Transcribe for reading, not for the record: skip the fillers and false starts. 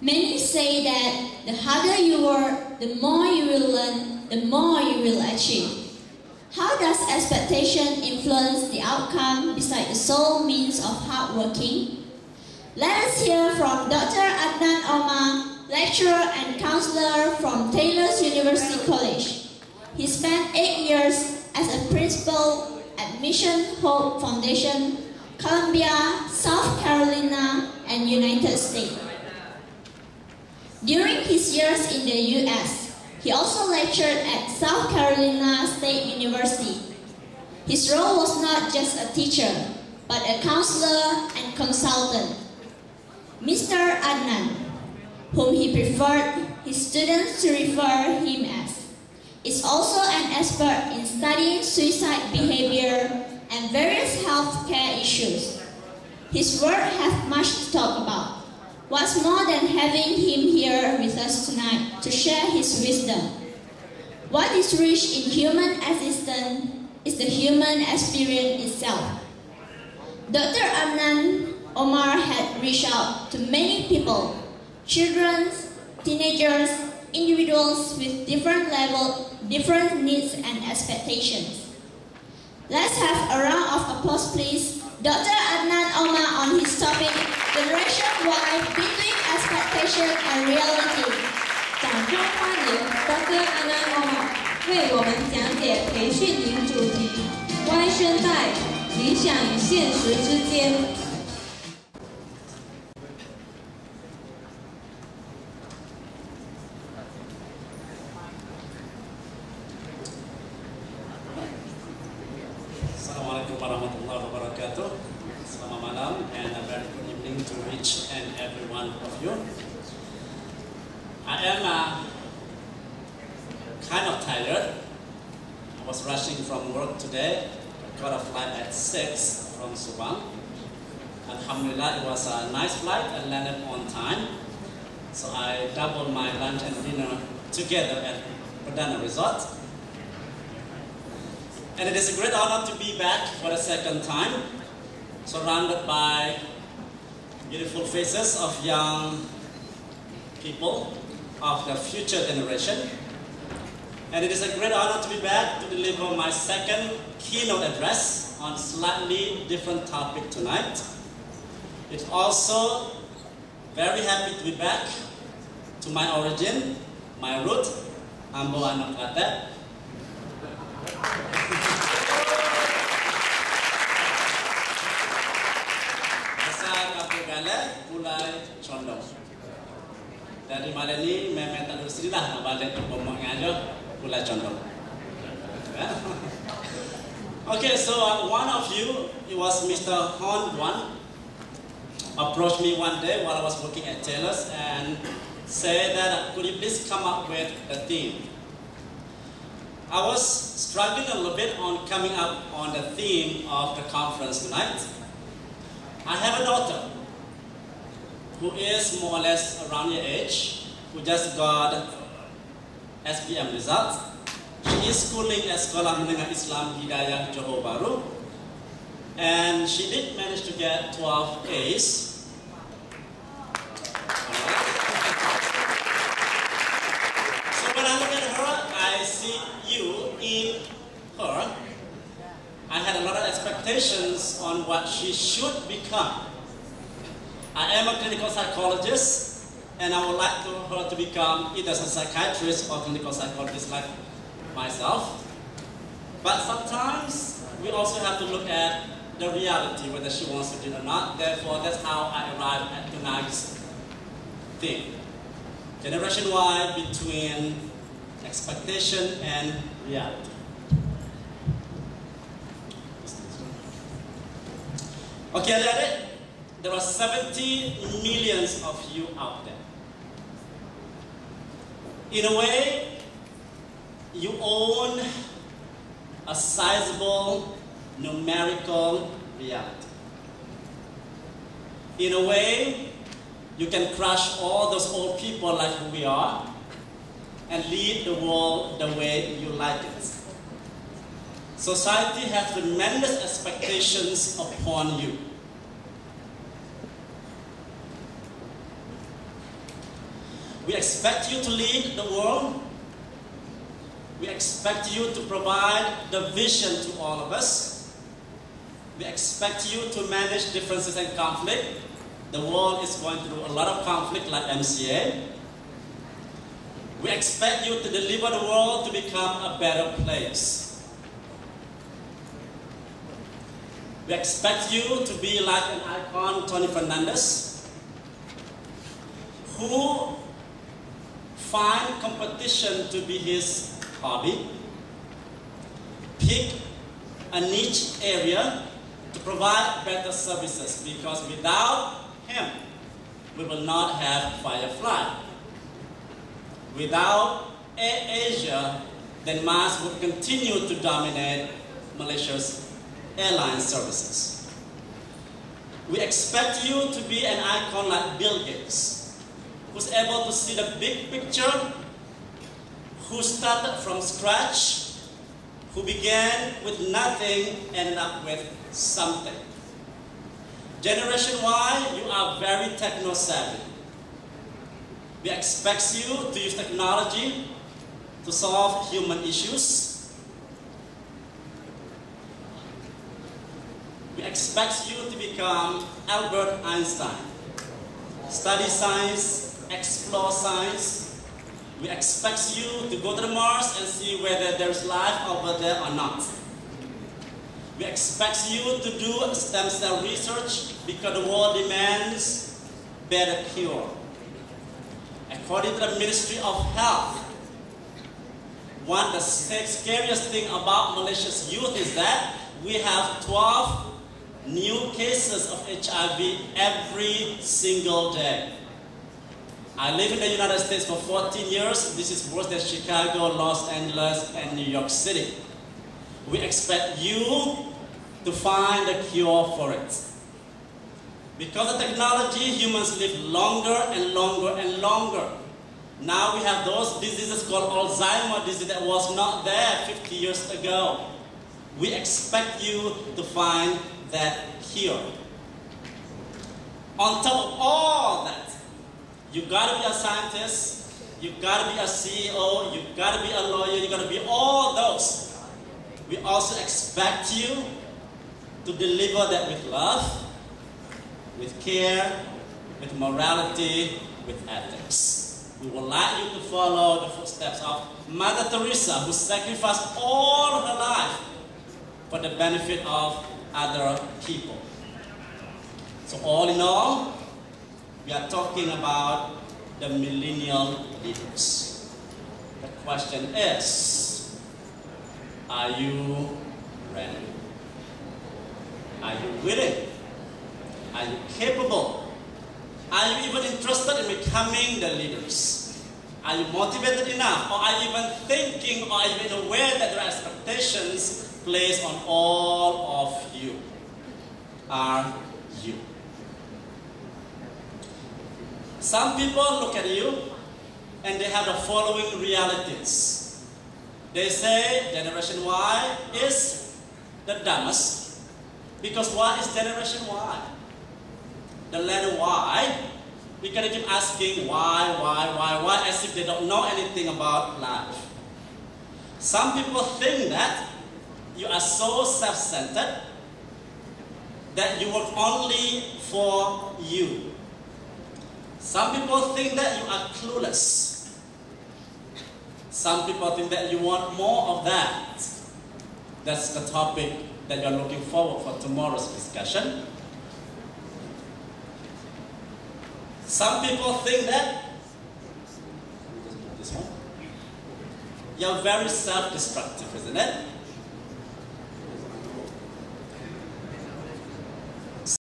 Many say that the harder you work, the more you will learn, the more you will achieve. How does expectation influence the outcome beside the sole means of hard working? Let us hear from Dr. Adnan Omar, lecturer and counselor from Taylor's University College. He spent 8 years as a principal at Mission Hope Foundation, Columbia, South Carolina, and United States. During his years in the US, he also lectured at South Carolina State University. His role was not just a teacher, but a counselor and consultant. Mr. Adnan, whom he preferred his students to refer him as, is also an expert in studying suicide behavior and various health care issues. His work has much to talk about. What's more than having him here with us tonight to share his wisdom? What is rich in human existence is the human experience itself. Dr. Adnan Omar had reached out to many people, children, teenagers, individuals with different levels, different needs and expectations. Let's have a round of applause, please. Dr. Adnan Omar on his topic, Generation Y, Between Expectation and Reality. 掌声欢迎 Dr. Adnan Omar 为我们讲解培训营主题 Y 声带理想与现实之间。Assalamualaikum warahmatullahi wabarakatuh. Selamat malam and a very good evening to each and every one of you. I am kind of tired. I was rushing from work today. I got a flight at 6 from Subang. Alhamdulillah, it was a nice flight and landed on time. So I doubled my lunch and dinner together at Perdana Resort. And it is a great honor to be back for the second time, surrounded by beautiful faces of young people of the future generation. And it is a great honor to be back to deliver my second keynote address on a slightly different topic tonight. It's also very happy to be back to my origin, my root, Ambo Anak Kate. Pulai condong. Dari malam ni memang tak ada sedih lah nak balik ke rumah aja pulai condong. Okay, so one of you, it was Mr. Hon Duan, approached me one day while I was working at Taylor's and said that could you please come up with a theme. I was struggling a little bit on coming up on the theme of the conference tonight. I have a daughter who is more or less around your age, who just got SPM results. She is schooling at Sekolah Menengah Islam Hidayah Johor Bahru, and she did manage to get 12 A's. So when I look at her, I see you in her. I had a lot of expectations on what she should become. I am a clinical psychologist, and I would like her to become either a psychiatrist or clinical psychologist like myself. But sometimes we also have to look at the reality, whether she wants to do it or not. Therefore, that's how I arrived at tonight's theme. Generation Y, between expectation and reality. Okay, I get it. There are 70 millions of you out there. In a way, you own a sizable numerical reality. In a way, you can crush all those old people like who we are and lead the world the way you like it. Society has tremendous expectations upon you. We expect you to lead the world. We expect you to provide the vision to all of us. We expect you to manage differences and conflict. The world is going through a lot of conflict like MCA. We expect you to deliver the world to become a better place. We expect you to be like an icon, Tony Fernandez, who find competition to be his hobby, pick a niche area to provide better services, because without him, we will not have Firefly. Without AirAsia, then Mars would continue to dominate Malaysia's airline services. We expect you to be an icon like Bill Gates, who's able to see the big picture, who started from scratch, who began with nothing, ended up with something. Generation Y, you are very techno-savvy. We expect you to use technology to solve human issues. We expect you to become Albert Einstein. Study science, explore science. We expect you to go to the Mars and see whether there's life over there or not. We expect you to do stem cell research because the world demands better cure. According to the Ministry of Health, one of the scariest thing about Malaysia's youth is that we have 12 new cases of HIV every single day. I live in the United States for 14 years. This is worse than Chicago, Los Angeles, and New York City. We expect you to find a cure for it. Because of technology, humans live longer and longer and longer. Now we have those diseases called Alzheimer's disease that was not there 50 years ago. We expect you to find that cure. On top of all that, you gotta be a scientist, you gotta be a CEO, you gotta be a lawyer, you gotta be all those. We also expect you to deliver that with love, with care, with morality, with ethics. We would like you to follow the footsteps of Mother Teresa, who sacrificed all her life for the benefit of other people. So all in all, we are talking about the millennial leaders. The question is, are you ready? Are you willing? Are you capable? Are you even interested in becoming the leaders? Are you motivated enough? Or are you even thinking, or are you even aware that there are expectations placed on all of you? Are you? Some people look at you and they have the following realities. They say Generation Y is the dumbest, because what is Generation Y? The letter Y, we gotta keep asking why, as if they don't know anything about life. Some people think that you are so self-centered that you work only for you. Some people think that you are clueless. Some people think that you want more of that. That's the topic that you're looking forward for tomorrow's discussion. Some people think that this one, you're very self-destructive, isn't it?